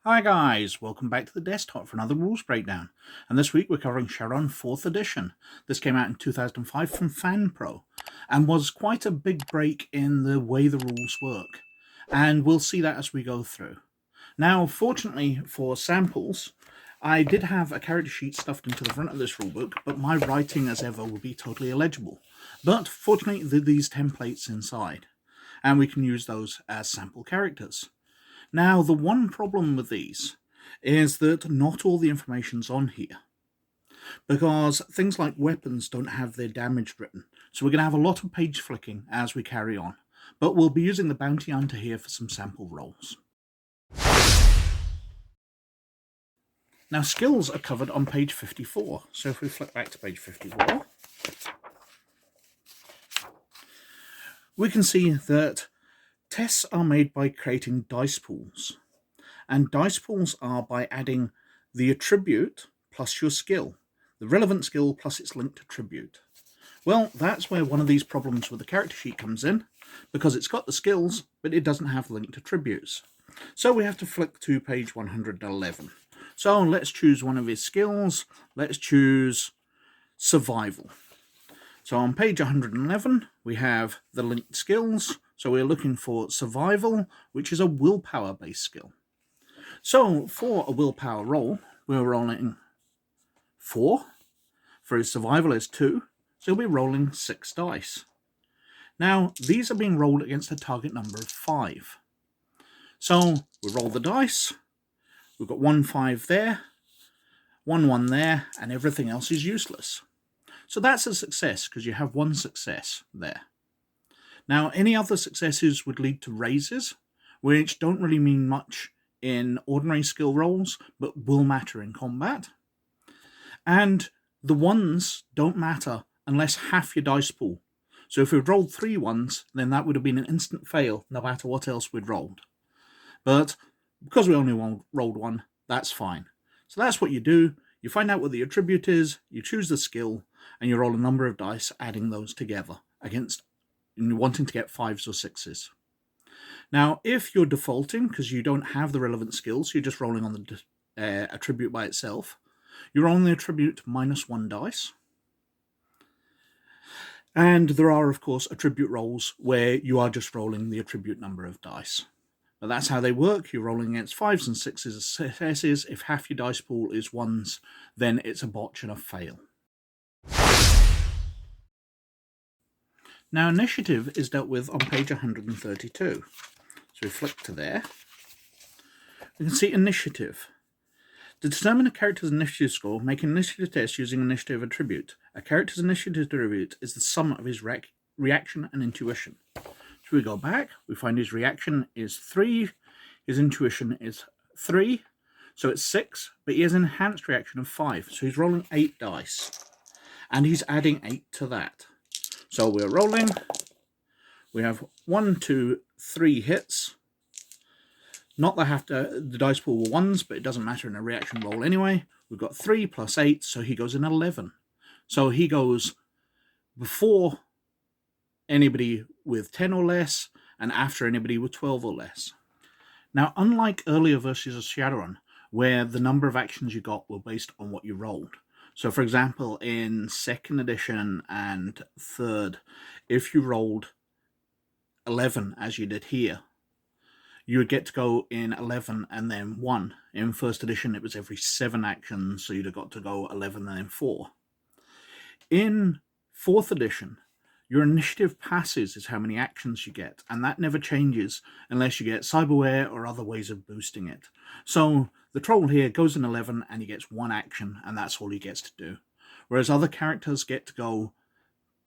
Hi guys, welcome back to the desktop for another rules breakdown. And this week we're covering Shadowrun 4th edition. This came out in 2005 from Fanpro and was quite a big break in the way the rules work. And we'll see that as we go through. Now, fortunately for samples, I did have a character sheet stuffed into the front of this rulebook, but my writing as ever will be totally illegible. But fortunately, there are these templates inside, and we can use those as sample characters. Now, the one problem with these is that not all the information's on here, because things like weapons don't have their damage written. So we're going to have a lot of page flicking as we carry on, but we'll be using the bounty hunter here for some sample rolls. Now, skills are covered on page 54. So if we flip back to page 54, we can see that tests are made by creating dice pools, and dice pools are by adding the attribute plus your skill, the relevant skill plus its linked attribute. Well, that's where one of these problems with the character sheet comes in, because it's got the skills, but it doesn't have linked attributes. So we have to flick to page 111. So let's choose one of his skills. Let's choose survival. So on page 111, we have the linked skills. So we're looking for survival, which is a willpower-based skill. So for a willpower roll, we're rolling 4. For his survival is 2. So we'll be rolling 6 dice. Now, these are being rolled against a target number of 5. So we roll the dice. We've got 1 5 there, 1 1 there, and everything else is useless. So that's a success, because you have 1 success there. Now, any other successes would lead to raises, which don't really mean much in ordinary skill rolls, but will matter in combat. And the 1s don't matter unless half your dice pool. So if we'd rolled 3 1s, then that would have been an instant fail, no matter what else we'd rolled. But because we only rolled 1, that's fine. So that's what you do. You find out what the attribute is, you choose the skill, and you roll a number of dice, adding those together against wanting to get 5s or 6s. Now, if you're defaulting because you don't have the relevant skills, you're just rolling on the attribute by itself, you're rolling the attribute minus 1 dice. And there are, of course, attribute rolls where you are just rolling the attribute number of dice. But that's how they work. You're rolling against 5s and 6s as successes. If half your dice pool is 1s, then it's a botch and a fail. Now, initiative is dealt with on page 132. So we flick to there. You can see initiative. To determine a character's initiative score, make an initiative test using initiative attribute. A character's initiative attribute is the sum of his reaction and intuition. So we go back, we find his reaction is 3, his intuition is 3, so it's 6, but he has an enhanced reaction of 5, so he's rolling 8 dice, and he's adding 8 to that. So we're rolling, we have 1, 2, 3 hits. Not that the dice pool were 1s, but it doesn't matter in a reaction roll anyway. We've got 3 plus 8, so he goes in 11. So he goes before anybody with 10 or less, and after anybody with 12 or less. Now, unlike earlier versions of Shadowrun, where the number of actions you got were based on what you rolled. So, for example, in 2nd edition and 3rd, if you rolled 11, as you did here, you would get to go in 11 and then 1. In 1st edition, it was every 7 actions, so you'd have got to go 11 and then 4. In 4th edition, your initiative passes is how many actions you get, and that never changes unless you get cyberware or other ways of boosting it. So the troll here goes in 11 and he gets 1 action, and that's all he gets to do. Whereas other characters get to go,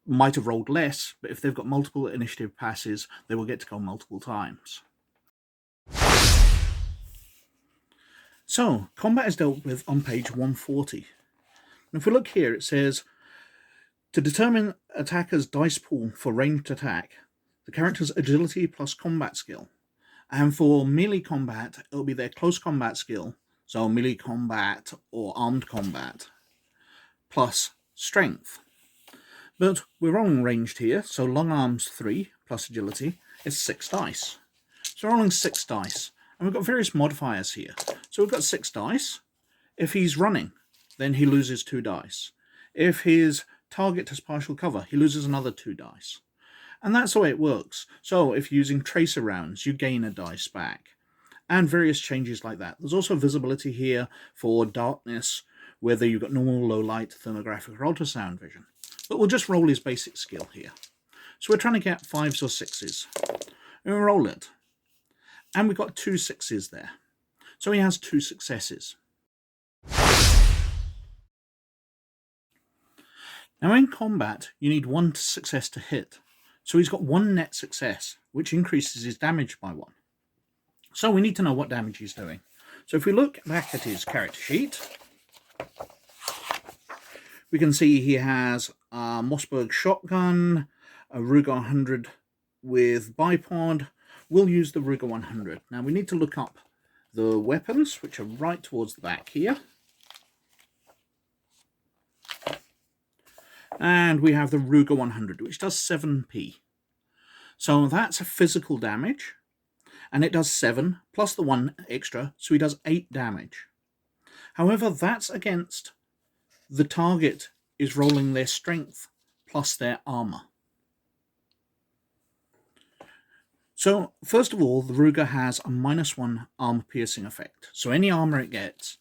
might have rolled less, but if they've got multiple initiative passes, they will get to go multiple times. So, combat is dealt with on page 140. And if we look here, it says, to determine attacker's dice pool for ranged attack, the character's agility plus combat skill. And for melee combat, it'll be their close combat skill, so melee combat or armed combat, plus strength. But we're rolling ranged here, so long arms 3 plus agility is 6 dice. So we're rolling 6 dice. And we've got various modifiers here. So we've got 6 dice. If he's running, then he loses 2 dice. If his target has partial cover, he loses another 2 dice. And that's the way it works. So if you're using tracer rounds, you gain a dice back. And various changes like that. There's also visibility here for darkness, whether you've got normal, low light, thermographic, or ultrasound vision. But we'll just roll his basic skill here. So we're trying to get 5s or 6s. And we roll it. And we've got 2 6s there. So he has 2 successes. Now in combat, you need 1 success to hit. So he's got 1 net success, which increases his damage by 1. So we need to know what damage he's doing. So if we look back at his character sheet, we can see he has a Mossberg shotgun, a Ruger 100 with bipod. We'll use the Ruger 100. Now we need to look up the weapons, which are right towards the back here. And we have the Ruger 100, which does 7p. So that's a physical damage. And it does 7 plus the 1 extra, so he does 8 damage. However, that's against the target is rolling their strength plus their armor. So first of all, the Ruger has a -1 armor piercing effect. So any armor it gets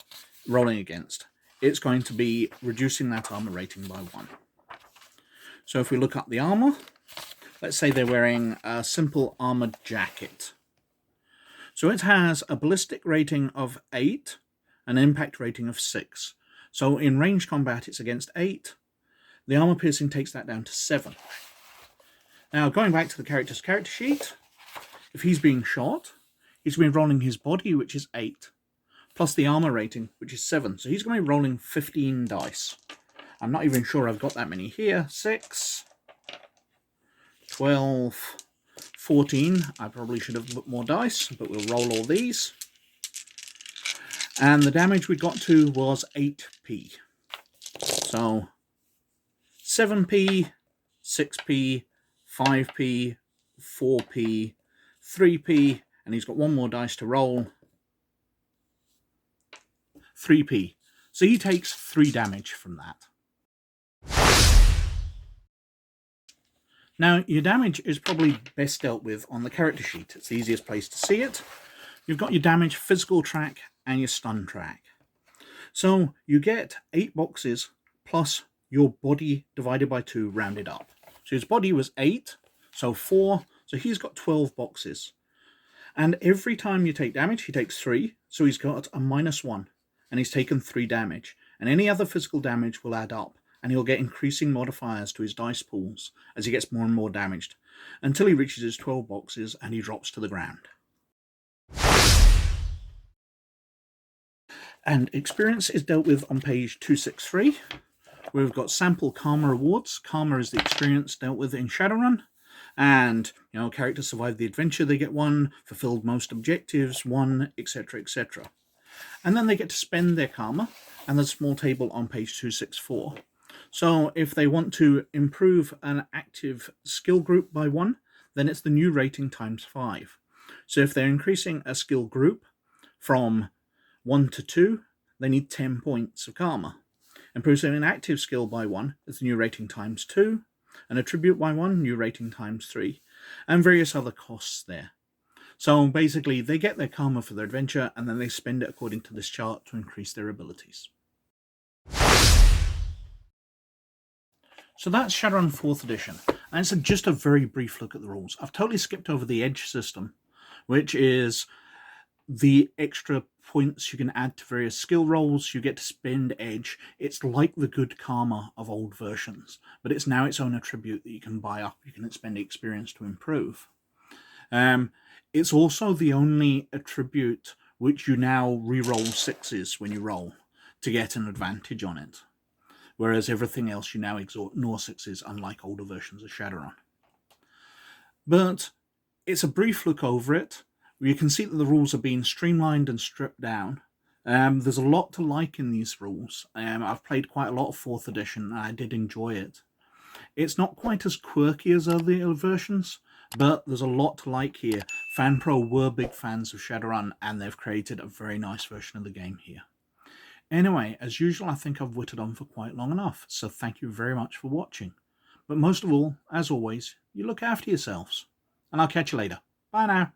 rolling against, it's going to be reducing that armor rating by 1. So if we look up the armor, let's say they're wearing a simple armored jacket. So it has a ballistic rating of 8, an impact rating of 6. So in range combat, it's against 8. The armor piercing takes that down to 7. Now, going back to the character's character sheet, if he's being shot, he's going to be rolling his body, which is 8, plus the armor rating, which is 7. So he's going to be rolling 15 dice. I'm not even sure I've got that many here. 6, 12... 14. I probably should have put more dice, but we'll roll all these. And the damage we got to was 8p. So 7p, 6p, 5p, 4p, 3p, and he's got 1 more dice to roll. 3p. So he takes 3 damage from that. Now, your damage is probably best dealt with on the character sheet. It's the easiest place to see it. You've got your damage physical track and your stun track. So you get 8 boxes plus your body divided by 2 rounded up. So his body was 8, so 4, so he's got 12 boxes. And every time you take damage, he takes 3, so he's got a -1, and he's taken 3 damage. And any other physical damage will add up, and he'll get increasing modifiers to his dice pools as he gets more and more damaged, until he reaches his 12 boxes and he drops to the ground. And experience is dealt with on page 263, where we've got sample karma rewards. Karma is the experience dealt with in Shadowrun, and characters survived the adventure, they get 1, fulfilled most objectives, 1, etc., etc. And then they get to spend their karma, and there's a small table on page 264. So if they want to improve an active skill group by 1, then it's the new rating times 5. So if they're increasing a skill group from 1 to 2, they need 10 points of karma. Improving an active skill by 1 is the new rating times 2. An attribute by 1, new rating times 3. And various other costs there. So basically, they get their karma for their adventure, and then they spend it according to this chart to increase their abilities. So that's Shadowrun 4th edition, and it's just a very brief look at the rules. I've totally skipped over the edge system, which is the extra points you can add to various skill rolls. You get to spend edge. It's like the good karma of old versions, but it's now its own attribute that you can buy up. You can spend experience to improve. It's also the only attribute which you now re-roll 6s when you roll to get an advantage on it. Whereas everything else you now ignore 6s, unlike older versions of Shadowrun. But it's a brief look over it. You can see that the rules are being streamlined and stripped down. There's a lot to like in these rules. I've played quite a lot of 4th edition, and I did enjoy it. It's not quite as quirky as other versions, but there's a lot to like here. Fanpro were big fans of Shadowrun, and they've created a very nice version of the game here. Anyway, as usual, I think I've whittled on for quite long enough, so thank you very much for watching. But most of all, as always, you look after yourselves. And I'll catch you later. Bye now.